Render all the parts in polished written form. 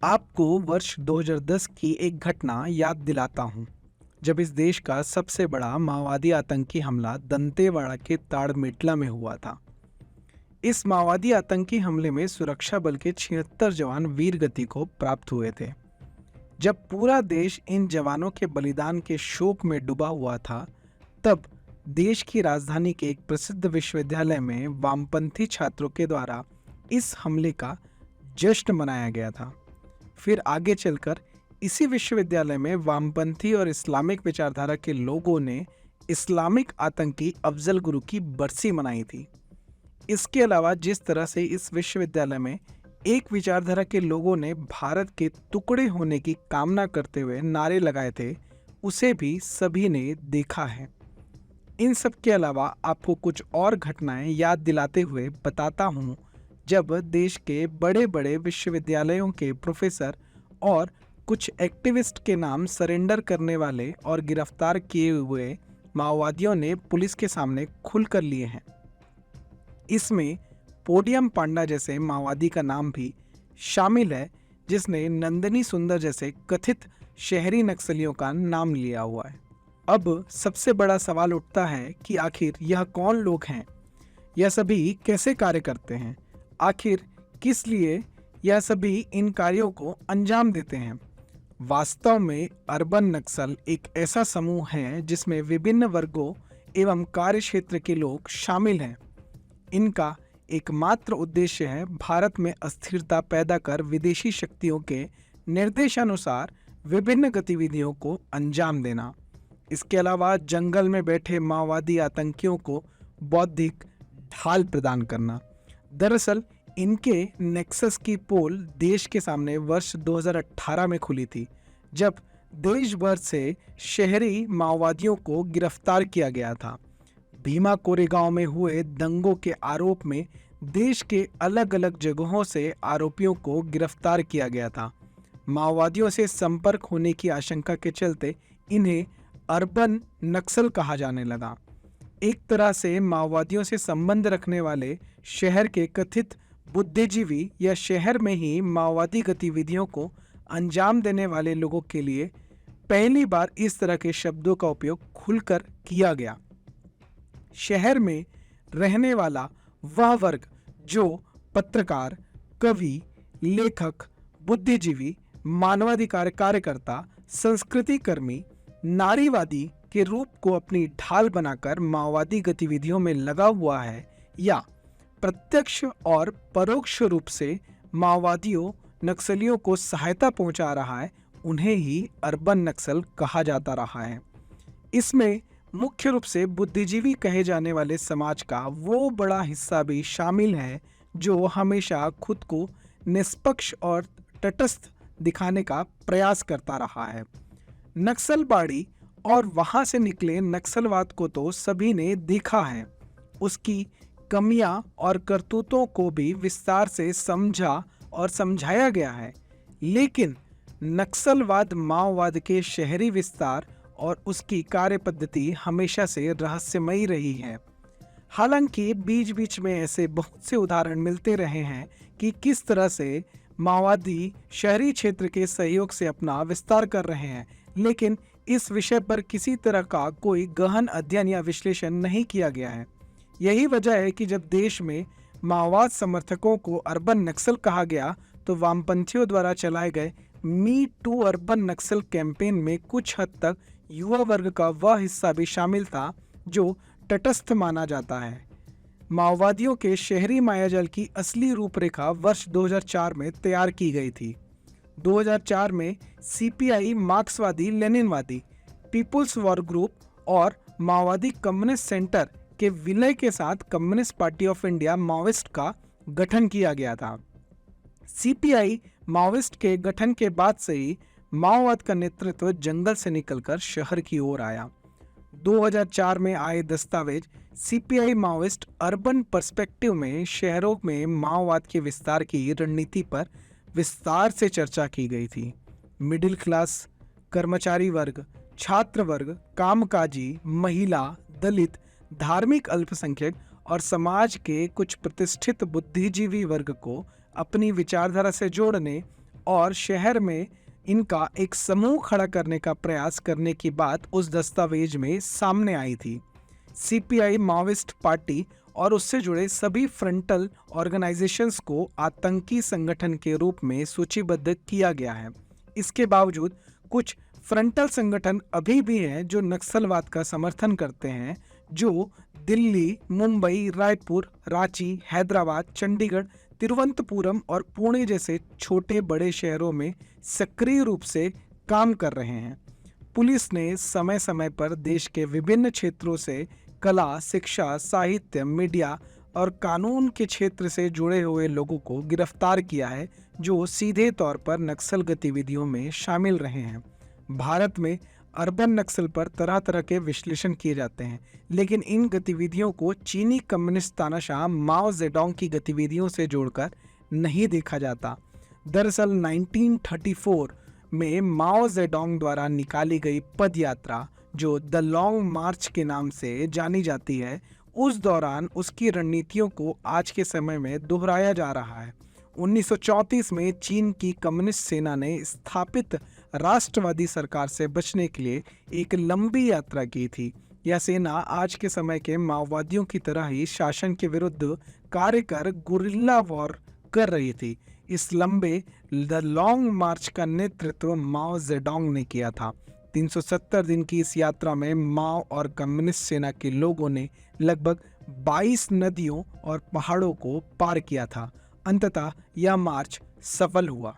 आपको वर्ष 2010 की एक घटना याद दिलाता हूं, जब इस देश का सबसे बड़ा माओवादी आतंकी हमला दंतेवाड़ा के ताड़मेटला में हुआ था। इस माओवादी आतंकी हमले में सुरक्षा बल के 76 जवान वीर गति को प्राप्त हुए थे। जब पूरा देश इन जवानों के बलिदान के शोक में डूबा हुआ था, तब देश की राजधानी के एक प्रसिद्ध विश्वविद्यालय में वामपंथी छात्रों के द्वारा इस हमले का जश्न मनाया गया था। फिर आगे चलकर इसी विश्वविद्यालय में वामपंथी और इस्लामिक विचारधारा के लोगों ने इस्लामिक आतंकी अफजल गुरु की बरसी मनाई थी। इसके अलावा जिस तरह से इस विश्वविद्यालय में एक विचारधारा के लोगों ने भारत के टुकड़े होने की कामना करते हुए नारे लगाए थे, उसे भी सभी ने देखा है। इन सब के अलावा आपको कुछ और घटनाएं याद दिलाते हुए बताता हूं, जब देश के बड़े बड़े विश्वविद्यालयों के प्रोफेसर और कुछ एक्टिविस्ट के नाम सरेंडर करने वाले और गिरफ्तार किए हुए माओवादियों ने पुलिस के सामने खुलकर लिए हैं। इसमें पोडियम पांडा जैसे माओवादी का नाम भी शामिल है, जिसने नंदनी सुंदर जैसे कथित शहरी नक्सलियों का नाम लिया हुआ है। अब सबसे बड़ा सवाल उठता है कि आखिर यह कौन लोग हैं, यह सभी कैसे कार्य करते हैं, आखिर किस लिए यह सभी इन कार्यों को अंजाम देते हैं। वास्तव में अर्बन नक्सल एक ऐसा समूह है जिसमें विभिन्न वर्गों एवं कार्य क्षेत्र के लोग शामिल हैं। इनका एकमात्र उद्देश्य है भारत में अस्थिरता पैदा कर विदेशी शक्तियों के निर्देशानुसार विभिन्न गतिविधियों को अंजाम देना। इसके अलावा जंगल में बैठे माओवादी आतंकियों को बौद्धिक ढाल प्रदान करना। दरअसल इनके नेक्सस की पोल देश के सामने वर्ष 2018 में खुली थी, जब देश भर से शहरी माओवादियों को गिरफ्तार किया गया था। भीमा कोरेगांव में हुए दंगों के आरोप में देश के अलग अलग जगहों से आरोपियों को गिरफ्तार किया गया था। माओवादियों से संपर्क होने की आशंका के चलते इन्हें अर्बन नक्सल कहा जाने लगा। एक तरह से माओवादियों से संबंध रखने वाले शहर के कथित बुद्धिजीवी या शहर में ही माओवादी गतिविधियों को अंजाम देने वाले लोगों के लिए पहली बार इस तरह के शब्दों का उपयोग खुलकर किया गया। शहर में रहने वाला वह वर्ग जो पत्रकार, कवि, लेखक, बुद्धिजीवी, मानवाधिकार कार्यकर्ता, संस्कृति कर्मी, नारीवादी के रूप को अपनी ढाल बनाकर माओवादी गतिविधियों में लगा हुआ है या प्रत्यक्ष और परोक्ष रूप से माओवादियों नक्सलियों को सहायता पहुंचा रहा है, उन्हें ही अर्बन नक्सल कहा जाता रहा है। इसमें मुख्य रूप से बुद्धिजीवी कहे जाने वाले समाज का वो बड़ा हिस्सा भी शामिल है जो हमेशा खुद को निष्पक्ष और तटस्थ दिखाने का प्रयास करता रहा है। नक्सलबाड़ी और वहां से निकले नक्सलवाद को तो सभी ने देखा है। उसकी कमियां और करतूतों को भी विस्तार से समझा और समझाया गया है, लेकिन नक्सलवाद माओवाद के शहरी विस्तार और उसकी कार्य पद्धति हमेशा से रहस्यमयी रही है। हालांकि बीच बीच में ऐसे बहुत से उदाहरण मिलते रहे हैं कि किस तरह से माओवादी शहरी क्षेत्र के सहयोग से अपना विस्तार कर रहे हैं, लेकिन इस विषय पर किसी तरह का कोई गहन अध्ययन या विश्लेषण नहीं किया गया है। यही वजह है कि जब देश में माओवाद समर्थकों को अर्बन नक्सल कहा गया, तो वामपंथियों द्वारा चलाए गए me too urban Naxal campaign में कुछ हद तक युवा वर्ग का वह हिस्सा भी शामिल था जो तटस्थ माना जाता है। माओवादियों के शहरी मायाजाल की असली रूपरेखा वर्ष 2004 में तैयार की गई थी। 2004 में सीपीआई मार्क्सवादी लेनिनवादी, पीपुल्स वॉर ग्रुप और माओवादी कम्युनिस्ट सेंटर के विलय के साथ communist party of India Maoist का गठन किया गया था। सीपीआई माओइस्ट के गठन के बाद से ही माओवाद का नेतृत्व जंगल से निकलकर शहर की ओर आया। 2004 में आए दस्तावेज सीपीआई माओइस्ट अर्बन पर्सपेक्टिव में शहरों में माओवाद के विस्तार की रणनीति पर विस्तार से चर्चा की गई थी। मिडिल क्लास, कर्मचारी वर्ग, छात्र वर्ग, कामकाजी, महिला, दलित, धार्मिक अल्पसंख्यक और समाज के कुछ प्रतिष्ठित बुद्धिजीवी वर्ग को अपनी विचारधारा से जोड़ने और शहर में इनका एक समूह खड़ा करने का प्रयास करने की बात उस दस्तावेज में सामने आई थी। सीपीआई माओइस्ट पार्टी और उससे जुड़े सभी फ्रंटल ऑर्गेनाइजेशंस को आतंकी संगठन के रूप में सूचीबद्ध किया गया है। इसके बावजूद कुछ फ्रंटल संगठन अभी भी हैं जो नक्सलवाद का समर्थन करते हैं, जो दिल्ली, मुंबई, रायपुर, रांची, हैदराबाद, चंडीगढ़, तिरुवनंतपुरम और पुणे जैसे छोटे बड़े शहरों में सक्रिय रूप से काम कर रहे हैं। पुलिस ने समय समय पर देश के विभिन्न क्षेत्रों से कला, शिक्षा, साहित्य, मीडिया और कानून के क्षेत्र से जुड़े हुए लोगों को गिरफ्तार किया है जो सीधे तौर पर नक्सल गतिविधियों में शामिल रहे हैं। भारत में अर्बन नक्सल पर तरह तरह के विश्लेषण किए जाते हैं, लेकिन इन गतिविधियों को चीनी कम्युनिस्ट तानाशाह माओ जेडोंग की गतिविधियों से जोड़कर नहीं देखा जाता। दरअसल 1934 में माओ जेडोंग द्वारा निकाली गई पद यात्रा, जो द लॉन्ग मार्च के नाम से जानी जाती है, उस दौरान उसकी रणनीतियों को आज के समय में दोहराया जा रहा है। 1934 में चीन की कम्युनिस्ट सेना ने स्थापित राष्ट्रवादी सरकार से बचने के लिए एक लंबी यात्रा की थी। यह सेना आज के समय के माओवादियों की तरह ही शासन के विरुद्ध कार्य कर गुरिल्ला वॉर कर रही थी। इस लंबे द लॉन्ग मार्च का नेतृत्व माओ जेडोंग ने किया था। 370 दिन की इस यात्रा में माओ और कम्युनिस्ट सेना के लोगों ने लगभग 22 नदियों और पहाड़ों को पार किया था। अंततः यह मार्च सफल हुआ।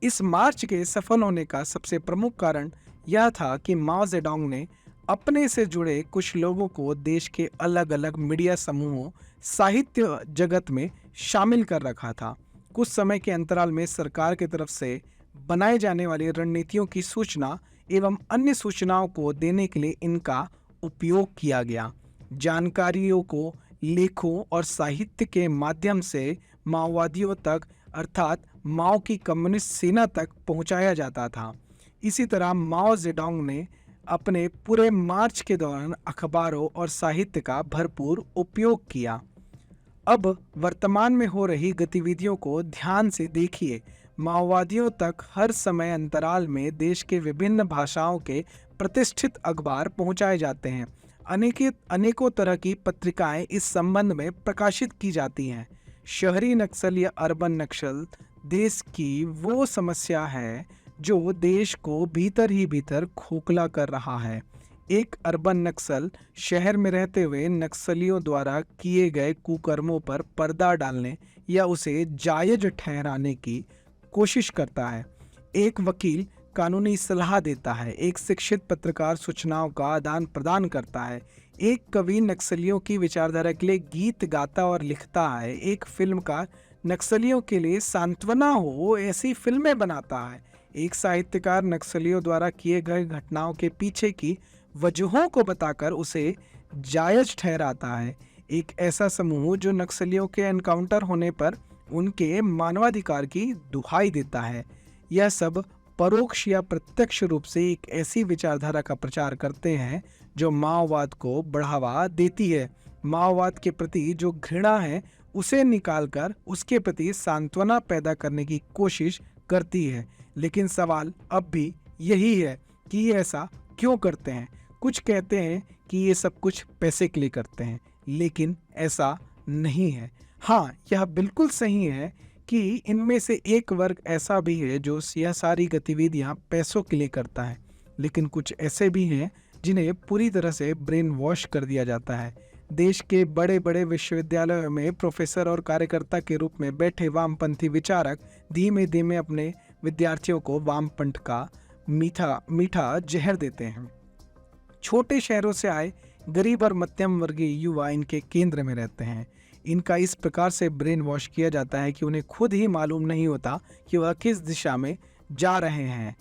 इस मार्च के सफल होने का सबसे प्रमुख कारण यह था कि माओ जेडोंग ने अपने से जुड़े कुछ लोगों को देश के अलग अलग मीडिया समूहों, साहित्य जगत में शामिल कर रखा था। कुछ समय के अंतराल में सरकार की तरफ से बनाई जाने वाली रणनीतियों की सूचना एवं अन्य सूचनाओं को देने के लिए इनका उपयोग किया गया। जानकारियों को लेखों और साहित्य के माध्यम से माओवादियों तक, अर्थात माओ की कम्युनिस्ट सेना तक पहुंचाया जाता था। इसी तरह माओ जेडोंग ने अपने पूरे मार्च के दौरान अखबारों और साहित्य का भरपूर उपयोग किया। अब वर्तमान में हो रही गतिविधियों को ध्यान से देखिए। माओवादियों तक हर समय अंतराल में देश के विभिन्न भाषाओं के प्रतिष्ठित अखबार पहुंचाए जाते हैं। अनेकों तरह की पत्रिकाएं इस संबंध में प्रकाशित की जाती हैं। शहरी नक्सल या अर्बन नक्सल देश की वो समस्या है जो देश को भीतर ही भीतर खोखला कर रहा है। एक अर्बन नक्सल शहर में रहते हुए नक्सलियों द्वारा किए गए कुकर्मों पर पर्दा डालने या उसे जायज ठहराने की कोशिश करता है। एक वकील कानूनी सलाह देता है, एक शिक्षित पत्रकार सूचनाओं का आदान प्रदान करता है, एक कवि नक्सलियों की विचारधारा के लिए गीत गाता और लिखता है, एक फिल्मकार नक्सलियों के लिए सांत्वना हो ऐसी फिल्में बनाता है, एक साहित्यकार नक्सलियों द्वारा किए गए घटनाओं के पीछे की वजहों को बताकर उसे जायज ठहराता है, एक ऐसा समूह जो नक्सलियों के एनकाउंटर होने पर उनके मानवाधिकार की दुहाई देता है। यह सब परोक्ष या प्रत्यक्ष रूप से एक ऐसी विचारधारा का प्रचार करते हैं जो माओवाद को बढ़ावा देती है। माओवाद के प्रति जो घृणा है उसे निकालकर उसके प्रति सांत्वना पैदा करने की कोशिश करती है। लेकिन सवाल अब भी यही है कि ये ऐसा क्यों करते हैं। कुछ कहते हैं कि ये सब कुछ पैसे के लिए करते हैं, लेकिन ऐसा नहीं है। हाँ, यह बिल्कुल सही है कि इनमें से एक वर्ग ऐसा भी है जो यह सारी गतिविधियां पैसों के लिए करता है, लेकिन कुछ ऐसे भी हैं जिन्हें पूरी तरह से ब्रेन वॉश कर दिया जाता है। देश के बड़े बड़े विश्वविद्यालयों में प्रोफेसर और कार्यकर्ता के रूप में बैठे वामपंथी विचारक धीमे धीमे अपने विद्यार्थियों को वामपंथ का मीठा मीठा जहर देते हैं। छोटे शहरों से आए गरीब और मध्यम वर्गीय युवा इनके केंद्र में रहते हैं। इनका इस प्रकार से ब्रेन वॉश किया जाता है कि उन्हें खुद ही मालूम नहीं होता कि वह किस दिशा में जा रहे हैं।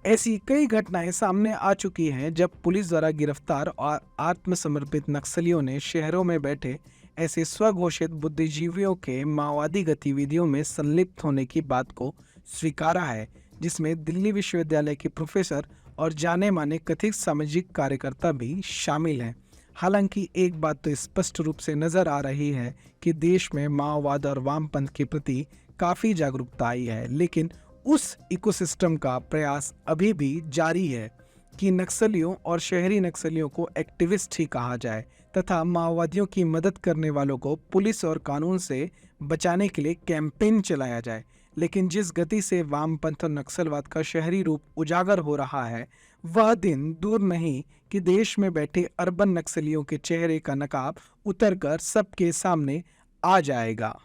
ऐसी कई घटनाएं सामने आ चुकी हैं जब पुलिस द्वारा गिरफ्तार और आत्मसमर्पित नक्सलियों ने शहरों में बैठे ऐसे स्वघोषित बुद्धिजीवियों के माओवादी गतिविधियों में संलिप्त होने की बात को स्वीकारा है, जिसमें दिल्ली विश्वविद्यालय के प्रोफेसर और जाने माने कथित सामाजिक कार्यकर्ता भी शामिल हैं। हालांकि एक बात तो स्पष्ट रूप से नजर आ रही है कि देश में माओवाद और वामपंथ के प्रति काफ़ी जागरूकता आई है, लेकिन उस इकोसिस्टम का प्रयास अभी भी जारी है कि नक्सलियों और शहरी नक्सलियों को एक्टिविस्ट ही कहा जाए तथा माओवादियों की मदद करने वालों को पुलिस और कानून से बचाने के लिए कैंपेन चलाया जाए। लेकिन जिस गति से वामपंथ और नक्सलवाद का शहरी रूप उजागर हो रहा है, वह दिन दूर नहीं कि देश में बैठे अर्बन नक्सलियों के चेहरे का नकाब उतरकर सबके सामने आ जाएगा।